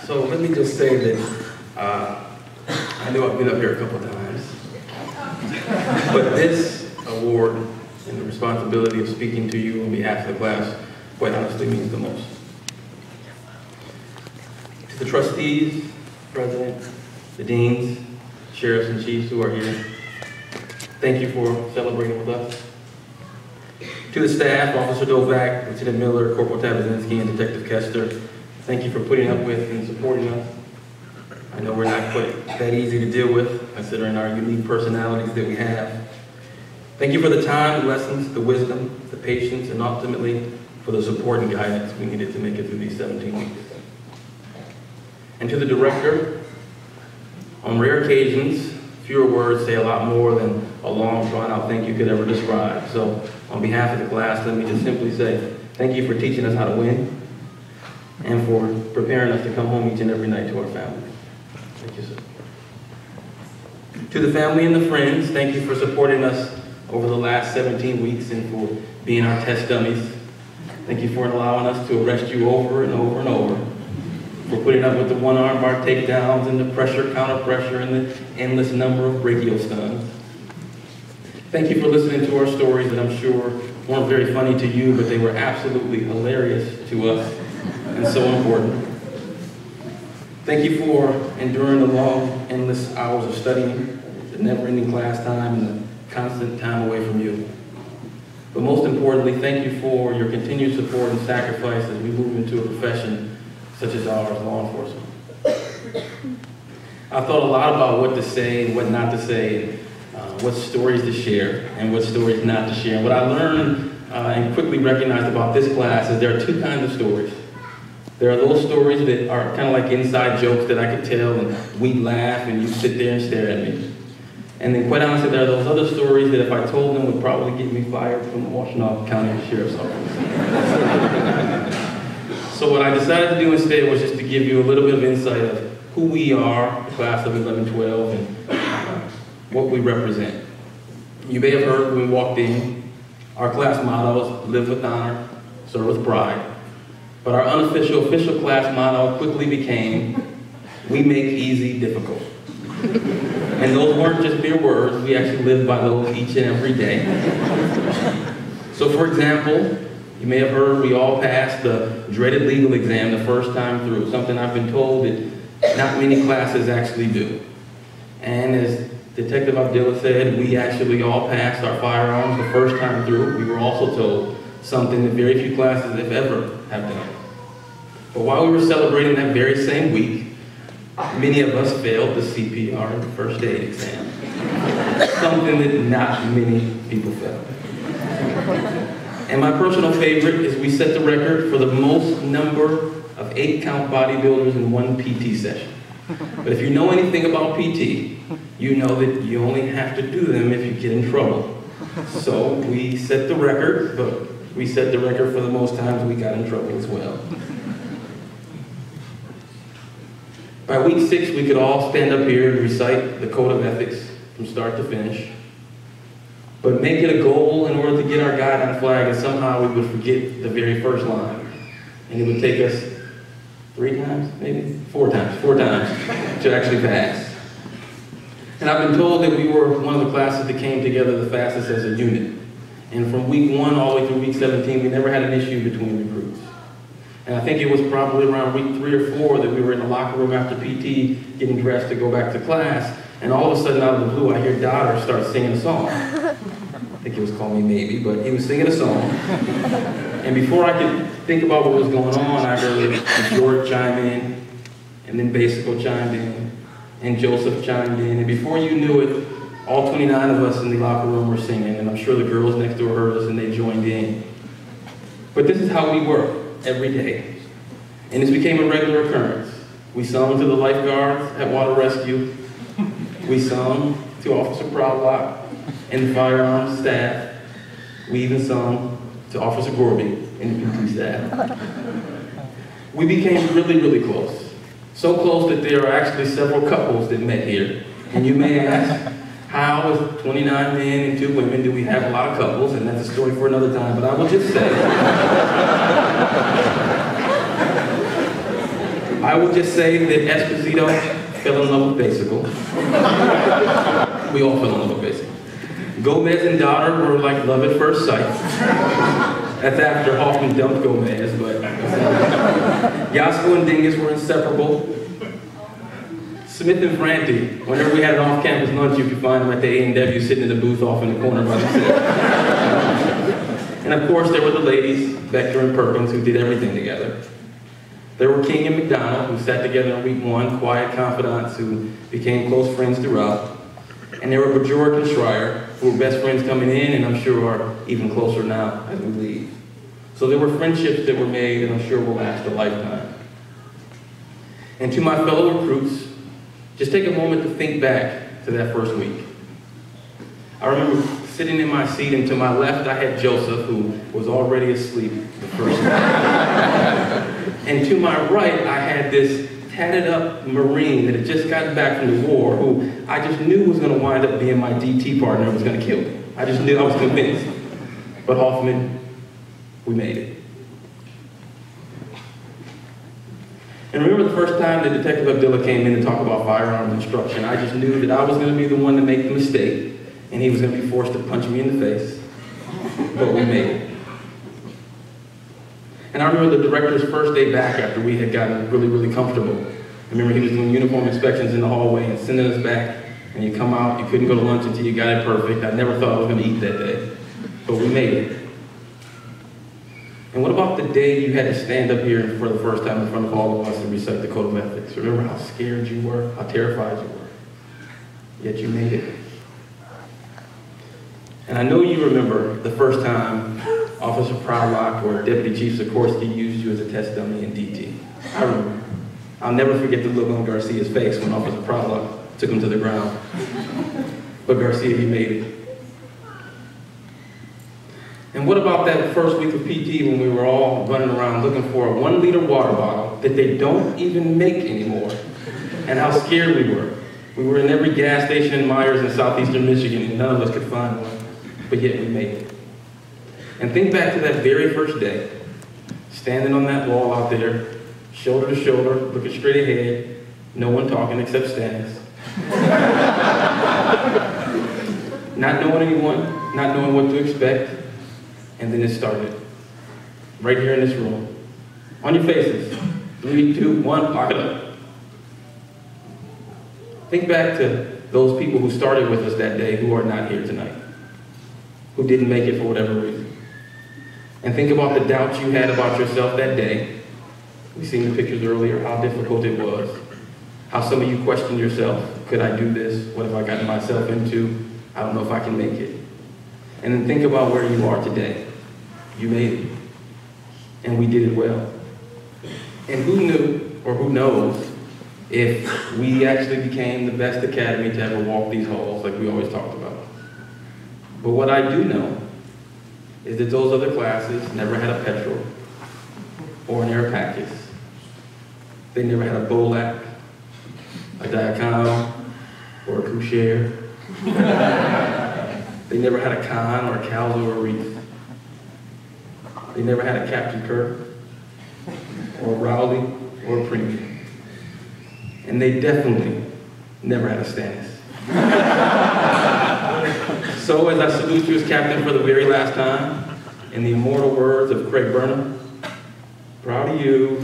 So let me just say that I know I've been up here a couple times, but this award and the responsibility of speaking to you on behalf of the class, quite honestly, means the most. To the trustees, president, the deans, sheriffs and chiefs who are here, thank you for celebrating with us. To the staff, Officer Dovak, Lieutenant Miller, Corporal Tabazinski, and Detective Kester, thank you for putting up with and supporting us. I know we're not quite that easy to deal with, considering our unique personalities that we have. Thank you for the time, the lessons, the wisdom, the patience, and ultimately for the support and guidance we needed to make it through these 17 weeks. And to the director, on rare occasions, fewer words say a lot more than a long, drawn-out thank you could ever describe. So, on behalf of the class, let me just simply say thank you for teaching us how to win and for preparing us to come home each and every night to our family. Thank you, sir. To the family and the friends, thank you for supporting us over the last 17 weeks and for being our test dummies. Thank you for allowing us to arrest you over and over and over, for putting up with the one-arm bar takedowns and the pressure, counter-pressure, and the endless number of brachial stuns. Thank you for listening to our stories that I'm sure weren't very funny to you, but they were absolutely hilarious to us and so important. Thank you for enduring the long, endless hours of studying, the never-ending class time, and the constant time away from you. But most importantly, thank you for your continued support and sacrifice as we move into a profession such as ours, law enforcement. I've thought a lot about what to say and what not to say, what stories to share and what stories not to share. And what I learned and quickly recognized about this class is there are two kinds of stories. There are those stories that are kind of like inside jokes that I could tell and we'd laugh and you'd sit there and stare at me. And then quite honestly, there are those other stories that if I told them would probably get me fired from the Washtenaw County Sheriff's Office. So what I decided to do instead was just to give you a little bit of insight of who we are, the class of 11-12, and what we represent. You may have heard when we walked in, our class motto is live with honor, serve with pride. But our unofficial, official class motto quickly became, we make easy difficult. And those weren't just mere words, we actually live by those each and every day. So for example, you may have heard we all passed the dreaded legal exam the first time through, something I've been told that not many classes actually do. And as Detective Abdullah said, we actually all passed our firearms the first time through. We were also told something that very few classes, if ever, have done. But while we were celebrating that very same week, many of us failed the CPR and first aid exam. Something that not many people failed. And my personal favorite is we set the record for the most number of 8-count bodybuilders in one PT session. But if you know anything about PT, you know that you only have to do them if you get in trouble. So we set the record, but we set the record for the most times we got in trouble as well. By week 6, we could all stand up here and recite the code of ethics from start to finish, but make it a goal in order to get our guideline flag, and somehow we would forget the very first line. And it would take us 3 times, maybe? 4 times to actually pass. And I've been told that we were one of the classes that came together the fastest as a unit. And from week 1 all the way through week 17, we never had an issue between recruits. And I think it was probably around week 3 or 4 that we were in the locker room after PT, getting dressed to go back to class, and all of a sudden out of the blue, I hear Dodder start singing a song. I think it was Call Me Maybe, but he was singing a song. And before I could think about what was going on, I heard George chime in, and then Basico chimed in, and Joseph chimed in, and before you knew it, all 29 of us in the locker room were singing, and I'm sure the girls next door heard us and they joined in. But this is how we were every day. And this became a regular occurrence. We sung to the lifeguards at Water Rescue. We sung to Officer Proudlock and the firearms staff. We even sung to Officer Gorby and the PT staff. We became really, really close. So close that there are actually several couples that met here. And you may ask, how with 29 men and 2 women do we have a lot of couples? And that's a story for another time, but I will just say, I will just say that Esposito fell in love with Basical. We all fell in love with Basical. Gomez and Daughter were like love at first sight. That's after Hoffman dumped Gomez, but Yasko and Dingus were inseparable. Smith and Franti, whenever we had an off-campus lunch, you could find them at the A&W sitting in the booth off in the corner by themselves. And of course, there were the ladies, Vector and Perkins, who did everything together. There were King and McDonald, who sat together in week one, quiet confidants who became close friends throughout. And there were Bajork and Schreier, who were best friends coming in, and I'm sure are even closer now as we leave. So there were friendships that were made, and I'm sure will last a lifetime. And to my fellow recruits, just take a moment to think back to that first week. I remember sitting in my seat, and to my left I had Joseph, who was already asleep the first night. And to my right I had this tatted up Marine that had just gotten back from the war, who I just knew was going to wind up being my DT partner and was going to kill me. I just knew, I was convinced. But Hoffman, we made it. And remember the first time that Detective Abdullah came in to talk about firearms instruction, I just knew that I was going to be the one to make the mistake, and he was going to be forced to punch me in the face. But we made it. And I remember the director's first day back after we had gotten really, really comfortable. I remember he was doing uniform inspections in the hallway and sending us back, and you come out, you couldn't go to lunch until you got it perfect. I never thought I was going to eat that day, but we made it. And what about the day you had to stand up here for the first time in front of all of us and recite the Code of Ethics? Remember how scared you were, how terrified you were, yet you made it. And I know you remember the first time Officer Prowlock or Deputy Chief Sikorsky used you as a test dummy in DT. I remember. I'll never forget the look on Garcia's face when Officer Prowlock took him to the ground. But Garcia, you made it. And what about that first week of PT when we were all running around looking for a 1-liter water bottle that they don't even make anymore, and how scared we were. We were in every gas station in Myers in southeastern Michigan, and none of us could find one, but yet we made it. And think back to that very first day, standing on that wall out there, shoulder to shoulder, looking straight ahead, no one talking except Stannis. Not knowing anyone, not knowing what to expect, and then it started. Right here in this room. On your faces. 3, 2, 1, lock it up. Think back to those people who started with us that day who are not here tonight, who didn't make it for whatever reason. And think about the doubts you had about yourself that day. We've seen the pictures earlier, how difficult it was. How some of you questioned yourself. Could I do this? What have I gotten myself into? I don't know if I can make it. And then think about where you are today. You made it. And we did it well. And who knew, or who knows, if we actually became the best academy to ever walk these halls like we always talked about. But what I do know is that those other classes never had a petrol or an Aeropakis. They never had a Bolak, a Diacano, or a Coucher. They never had a Khan or a Calzo or a Reef. They never had a Captain Kirk or a Rowley or a Premium. And they definitely never had a Stannis. So as I salute you as captain for the very last time, in the immortal words of Craig Burnham, proud of you.